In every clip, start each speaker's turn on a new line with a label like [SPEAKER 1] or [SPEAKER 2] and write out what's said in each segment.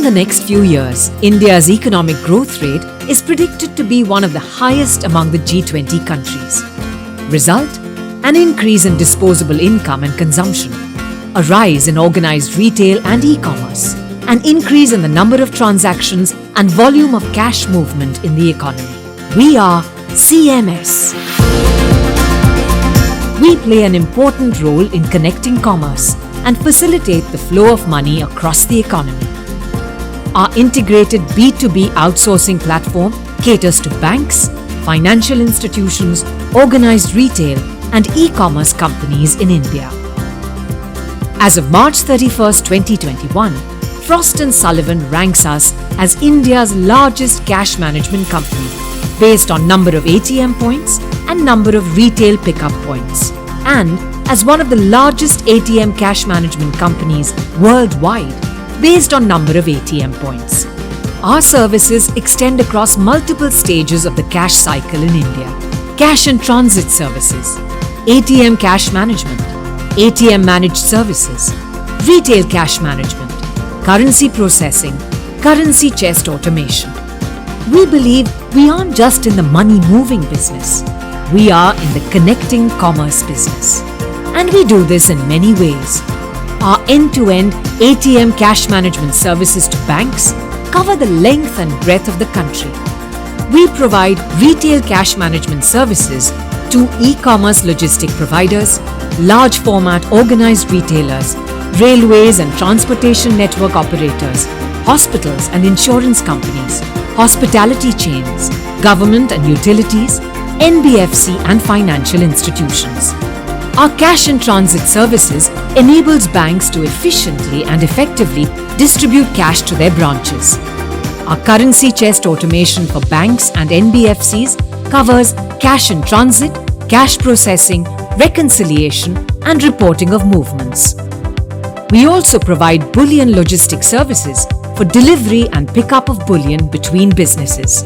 [SPEAKER 1] the next few years, India's economic growth rate is predicted to be one of the highest among the G20 countries. Result? An increase in disposable income and consumption, a rise in organized retail and e-commerce, an increase in the number of transactions and volume of cash movement in the economy. We are CMS. We play an important role in connecting commerce and facilitate the flow of money across the economy. Our integrated B2B outsourcing platform caters to banks, financial institutions, organized retail, and e-commerce companies in India. As of March 31st, 2021, Frost & Sullivan ranks us as India's largest cash management company based on number of ATM points and number of retail pickup points, and as one of the largest ATM cash management companies worldwide based on number of ATM points. Our services extend across multiple stages of the cash cycle in India. Cash and transit services, ATM cash management, ATM managed services, retail cash management, currency processing, currency chest automation. We believe we aren't just in the money-moving business. We are in the connecting commerce business. And we do this in many ways. Our end-to-end ATM cash management services to banks cover the length and breadth of the country. We provide retail cash management services to e-commerce logistic providers, large format organized retailers, railways and transportation network operators, hospitals and insurance companies, hospitality chains, government and utilities, NBFC and financial institutions. Our cash and transit services enables banks to efficiently and effectively distribute cash to their branches. Our currency chest automation for banks and NBFCs covers cash in transit, cash processing, reconciliation, and reporting of movements. We also bullion logistics services for delivery and pickup of bullion between businesses.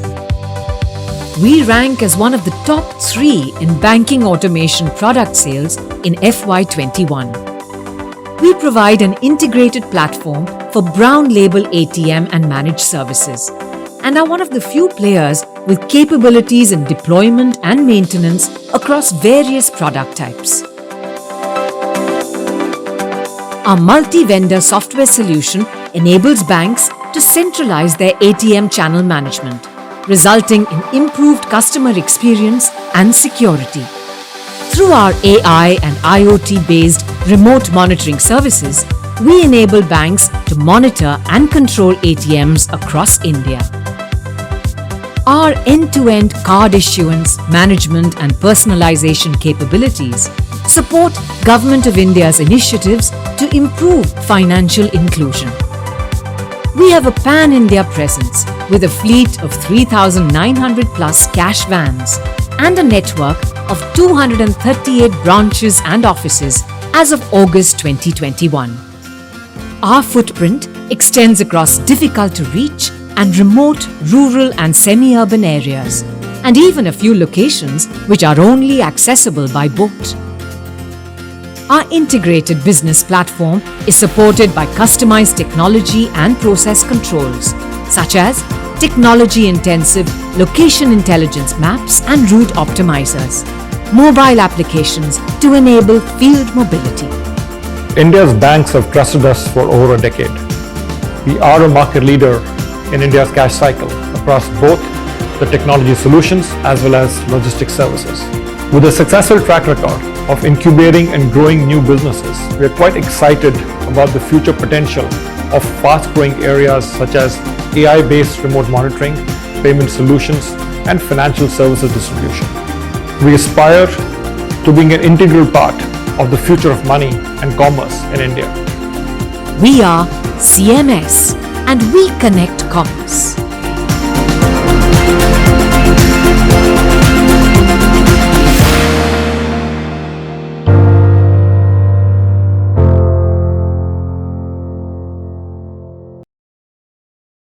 [SPEAKER 1] We rank as one of the top 3 in banking automation product sales in FY21. We provide an integrated platform for brown label ATM and managed services, and are one of the few players with capabilities in deployment and maintenance across various product types. Our multi-vendor software solution enables banks to centralize their ATM channel management, resulting in improved customer experience and security. Through our AI and IoT-based remote monitoring services, we enable banks to monitor and control ATMs across India. Our end-to-end card issuance, management and personalization capabilities support Government of India's initiatives to improve financial inclusion. We have a pan-India presence with a fleet of 3,900 plus cash vans and a network of 238 branches and offices as of August 2021. Our footprint extends across difficult to reach and remote rural and semi-urban areas, and even a few locations which are only accessible by boat. Our integrated business platform is supported by customized technology and process controls, such as technology-intensive location intelligence maps and route optimizers, mobile applications to enable field mobility.
[SPEAKER 2] India's banks have trusted us for over a decade. We are a market leader in India's cash cycle across both the technology solutions as well as logistics services. With a successful track record of incubating and growing new businesses, we are quite excited about the future potential of fast-growing areas such as AI-based remote monitoring, payment solutions, and financial services distribution. We aspire to being an integral part of the future of money and commerce in India.
[SPEAKER 1] We are CMS and we connect commerce.